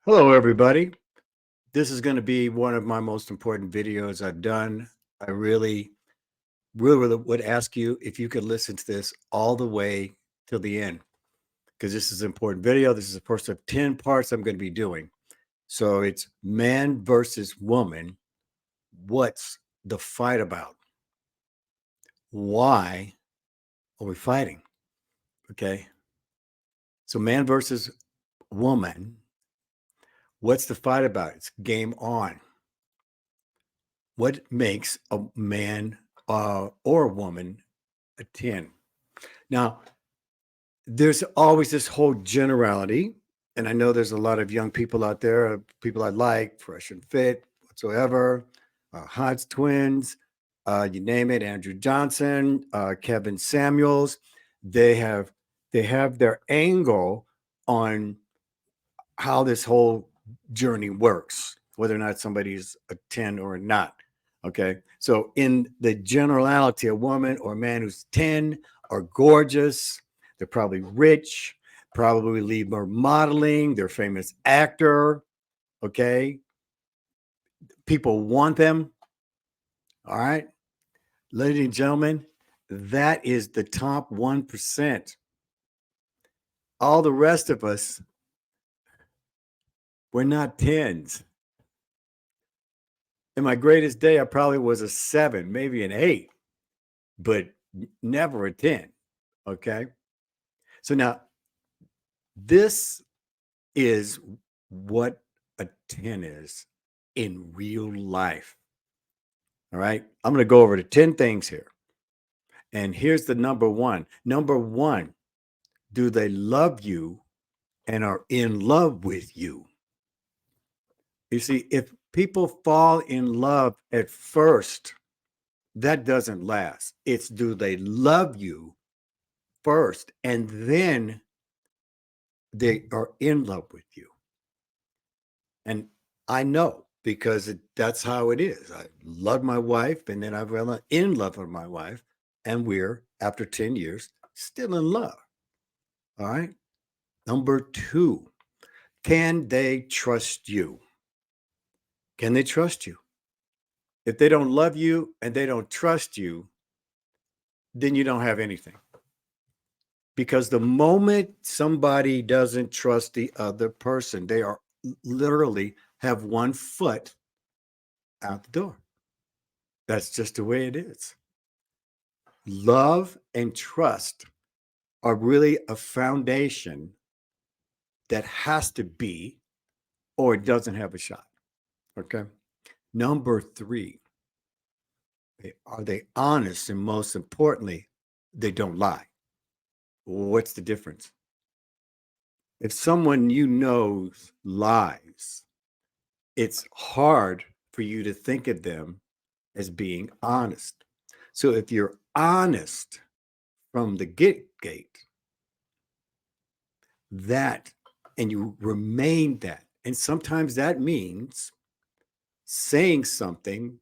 Hello, everybody. This is going to be one of my most important videos I've done. I really would ask you if you could listen to this all the way till the end, because this is an important video. This is the first of 10 parts I'm going to be doing. So it's man versus woman. What's the fight about? Why are we fighting? Okay. So man versus woman. What's the fight about? It's game on. What makes a man or a woman a 10? Now, there's always this whole generality, and I know there's a lot of young people out there, people I like, fresh and fit, whatsoever, Hodge twins, you name it, Andrew Johnson, Kevin Samuels. They have they have their angle on how this whole journey works, whether or not somebody's a 10 or not. Okay. So, in the generality, a woman or a man who's 10 are gorgeous. They're probably rich, probably lead more modeling. They're a famous actor. Okay. People want them. All right. Ladies and gentlemen, that is the top 1%. All the rest of us, we're not 10s. In my greatest day, I probably was a 7, maybe an 8, but never a 10. Okay. So now this is what a 10 is in real life. All right. I'm going to go over to 10 things here. And here's the number one. Number one, do they love you and are in love with you? You see, if people fall in love at first, that doesn't last. It's do they love you first and then they are in love with you. And I know because that's how it is. I love my wife and then I fell in love with my wife, and we're, after 10 years, still in love. All right. Number two, can they trust you? Can they trust you? If they don't love you and they don't trust you, then you don't have anything. Because the moment somebody doesn't trust the other person, they are literally have one foot out the door. That's just the way it is. Love and trust are really a foundation that has to be, or it doesn't have a shot. Okay. Number three, are they honest? And most importantly, they don't lie. What's the difference? If someone you know lies, it's hard for you to think of them as being honest. So if you're honest from the gate, that, and you remain that, and sometimes that means saying something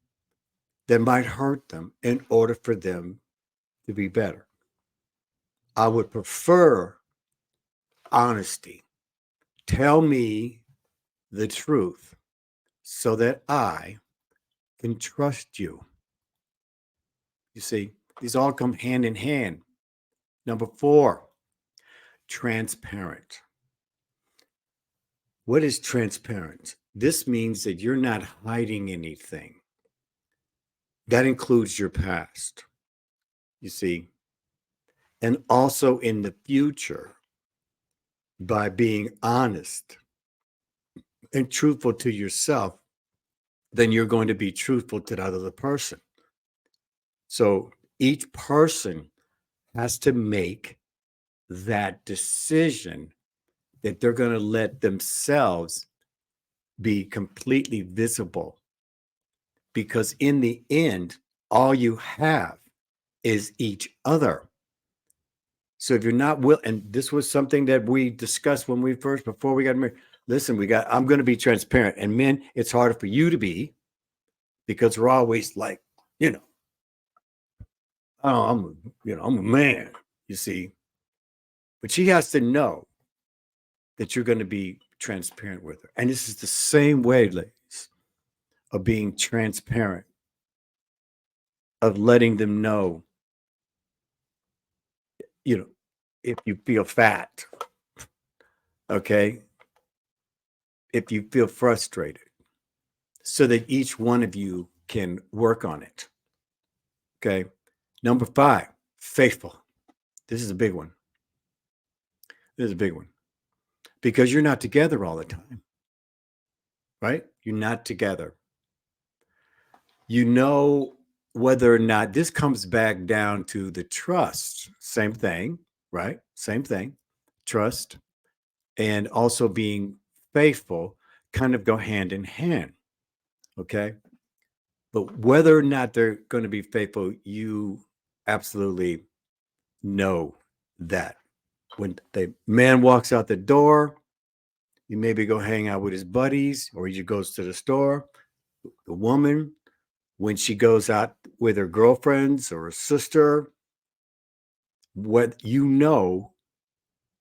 that might hurt them in order for them to be better. I would prefer honesty. Tell me the truth so that I can trust you. You see, these all come hand in hand. Number four, transparent. What is transparent? This means that you're not hiding anything. That includes your past, you see, and also in the future by being honest and truthful to yourself, then you're going to be truthful to that other person. So each person has to make that decision that they're going to let themselves be completely visible. Because in the end, all you have is each other. So if you're not and this was something that we discussed when before we got married. Listen, I'm going to be transparent. And men, it's harder for you to be because we're always like, you know, oh, I'm a man, you see. But she has to know that you're going to be transparent with her. And this is the same way, ladies, of being transparent, of letting them know, if you feel fat, okay, if you feel frustrated, so that each one of you can work on it. Okay. Number 5, faithful. This is a big one. This is a big one because you're not together all the time, right? You're not together. You know whether or not this comes back down to the trust. Same thing, right? Same thing. Trust and also being faithful kind of go hand in hand. Okay. But whether or not they're going to be faithful, you absolutely know that. When the man walks out the door, you maybe go hang out with his buddies or he goes to the store. The woman, when she goes out with her girlfriends or her sister, what you know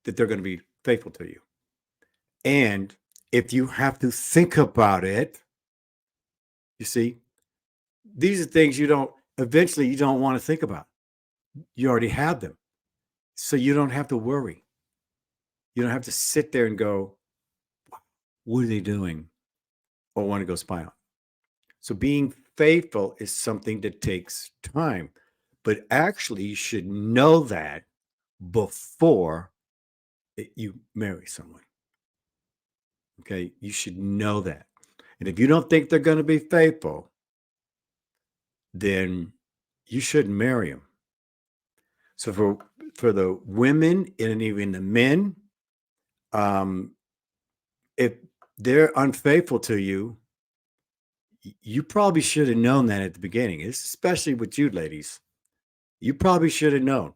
that they're going to be faithful to you. And if you have to think about it, you see, these are things you don't want to think about. You already have them. So you don't have to worry. You don't have to sit there and go, what are they doing? Or want to go spy on. So being faithful is something that takes time. But actually, you should know that before you marry someone. Okay. You should know that. And if you don't think they're going to be faithful, then you shouldn't marry them. So for the women and even the men, if they're unfaithful to you, you probably should have known that at the beginning. It's especially with you ladies. You probably should have known.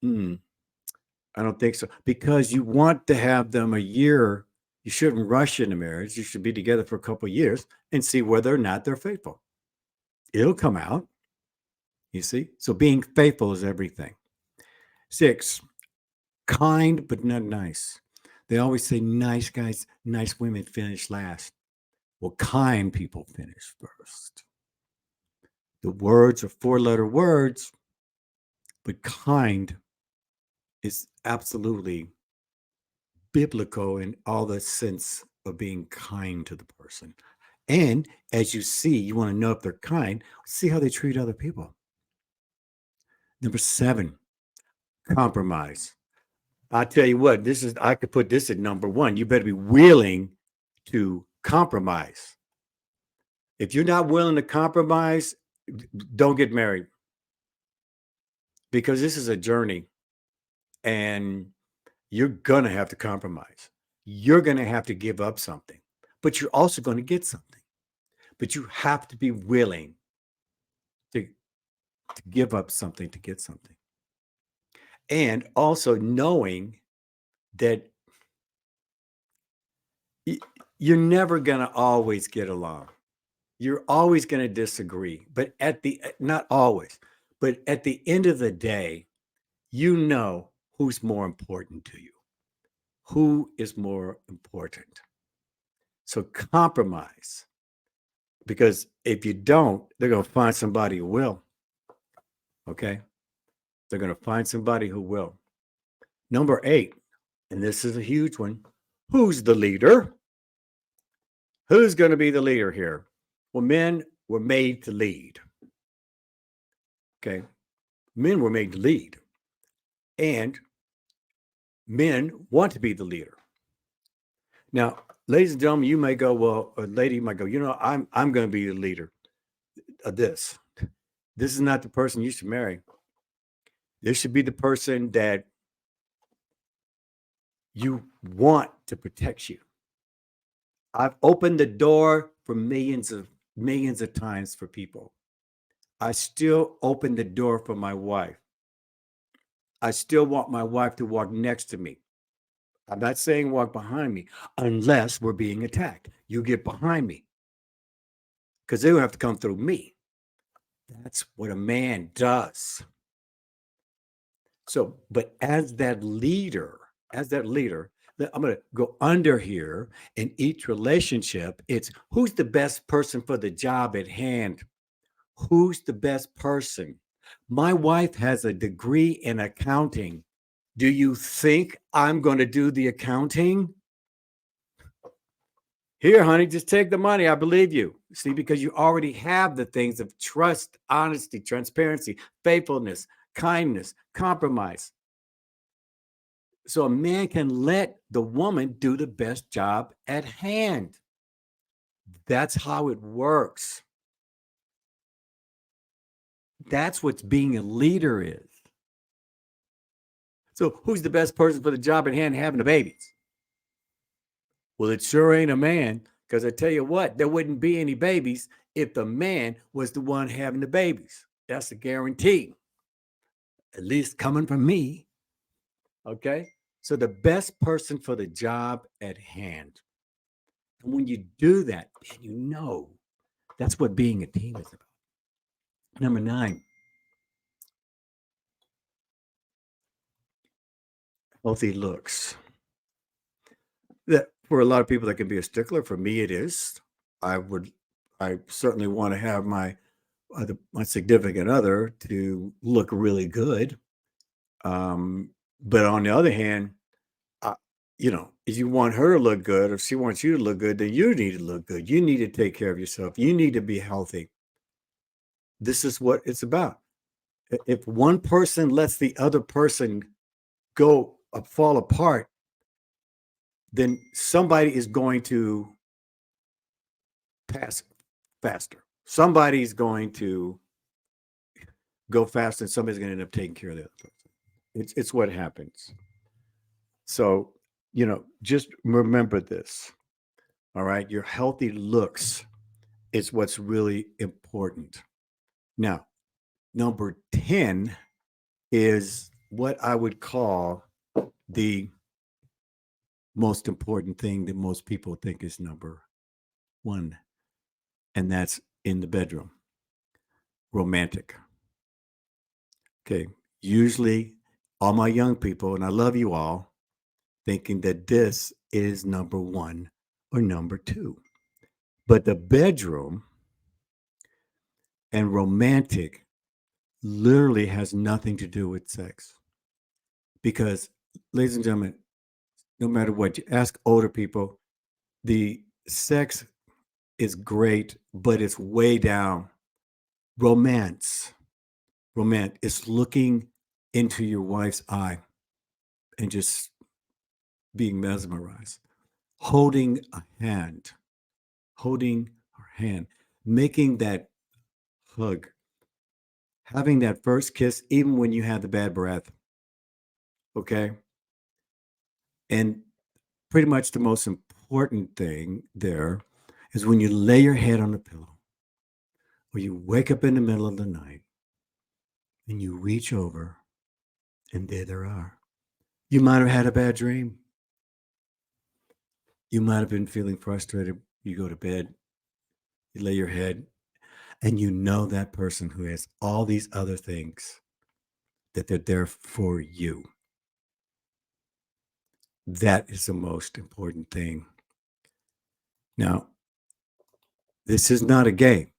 I don't think so. Because you want to have them a year. You shouldn't rush into marriage. You should be together for a couple of years and see whether or not they're faithful. It'll come out. You see? So being faithful is everything. 6, kind but not nice. They always say nice guys, nice women finish last. Well, kind people finish first. The words are 4-letter words, but kind is absolutely biblical in all the sense of being kind to the person. And as you see, you want to know if they're kind, see how they treat other people. Number 7, compromise. I tell you what, I could put this at number 1. You better be willing to compromise. If you're not willing to compromise, don't get married. Because this is a journey and you're going to have to compromise. You're going to have to give up something, but you're also going to get something. But you have to be willing to give up something to get something. And also knowing that you're never going to always get along. You're always going to disagree, but not always, but at the end of the day, you know who's more important to you. Who is more important? So compromise, because if you don't, they're going to find somebody who will. Okay. They're going to find somebody who will. Number 8, and this is a huge one. Who's the leader? Who's going to be the leader here? Well, men were made to lead. Okay. Men were made to lead. And men want to be the leader. Now, ladies and gentlemen, you may go, well, a lady might go, I'm going to be the leader of this. This is not the person you should marry. This should be the person that you want to protect you. I've opened the door for millions of times for people. I still open the door for my wife. I still want my wife to walk next to me. I'm not saying walk behind me unless we're being attacked. You get behind me because they don't have to come through me. That's what a man does. So, but as that leader, I'm going to go under here. In each relationship, it's who's the best person for the job at hand? Who's the best person? My wife has a degree in accounting. Do you think I'm going to do the accounting? Here, honey, just take the money. I believe you. See, because you already have the things of trust, honesty, transparency, faithfulness, kindness, compromise. So a man can let the woman do the best job at hand. That's how it works. That's what being a leader is. So who's the best person for the job at hand having the babies? Well, it sure ain't a man, because I tell you what, there wouldn't be any babies if the man was the one having the babies. That's a guarantee. At least coming from me. Okay? So the best person for the job at hand. And when you do that, then you know that's what being a team is about. Number 9, healthy looks. That for a lot of people that can be a stickler. For me, it is. I certainly want to have my significant other to look really good. But on the other hand, uh, if you want her to look good, or if she wants you to look good, then you need to look good. You need to take care of yourself. You need to be healthy. This is what it's about. If one person lets the other person go fall apart, then somebody is going to pass faster. Somebody's going to go faster, and somebody's going to end up taking care of the other person. It's what happens. So, just remember this. All right. Your healthy looks is what's really important. Now, number 10 is what I would call the most important thing that most people think is number 1, and that's in the bedroom. Romantic. Okay. Usually, all my young people, and I love you all, thinking that this is number 1 or number 2. But the bedroom and romantic literally has nothing to do with sex. Because, ladies and gentlemen, no matter what, you ask older people, the sex is great, but it's way down. Romance is looking into your wife's eye and just being mesmerized, holding her hand, making that hug, having that first kiss, even when you have the bad breath. Okay. And pretty much the most important thing there is when you lay your head on the pillow, or you wake up in the middle of the night and you reach over, and there they are. You might have had a bad dream. You might have been feeling frustrated. You go to bed, you lay your head, and you know that person who has all these other things, that they're there for you. That is the most important thing. Now, this is not a game.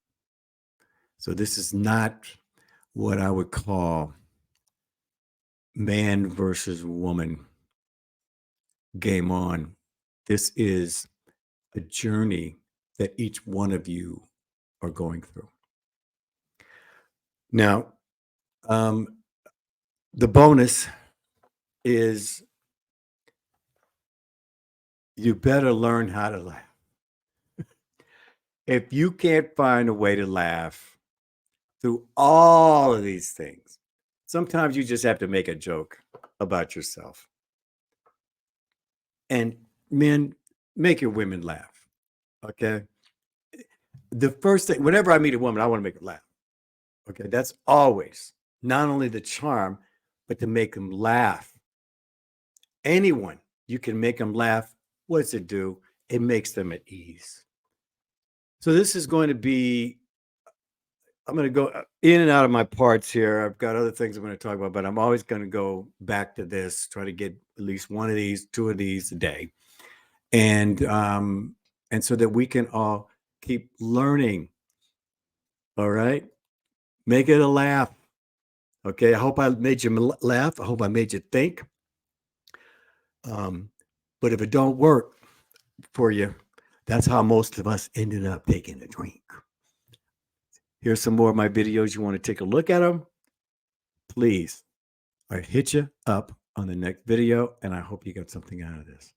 So this is not what I would call man versus woman, game on. This is a journey that each one of you are going through. Now, the bonus is you better learn how to laugh. If you can't find a way to laugh through all of these things, sometimes you just have to make a joke about yourself. And men, make your women laugh. Okay. The first thing, whenever I meet a woman, I want to make her laugh. Okay. That's always not only the charm, but to make them laugh. Anyone, you can make them laugh. What's it do? It makes them at ease. So this is going to be I'm going to go in and out of my parts here. I've got other things I'm going to talk about, but I'm always going to go back to this, try to get at least one of these, two of these a day. And so that we can all keep learning. All right. Make it a laugh. Okay. I hope I made you laugh. I hope I made you think. But if it don't work for you, that's how most of us ended up taking a drink. Here's some more of my videos. You want to take a look at them? Please, I hit you up on the next video, and I hope you got something out of this.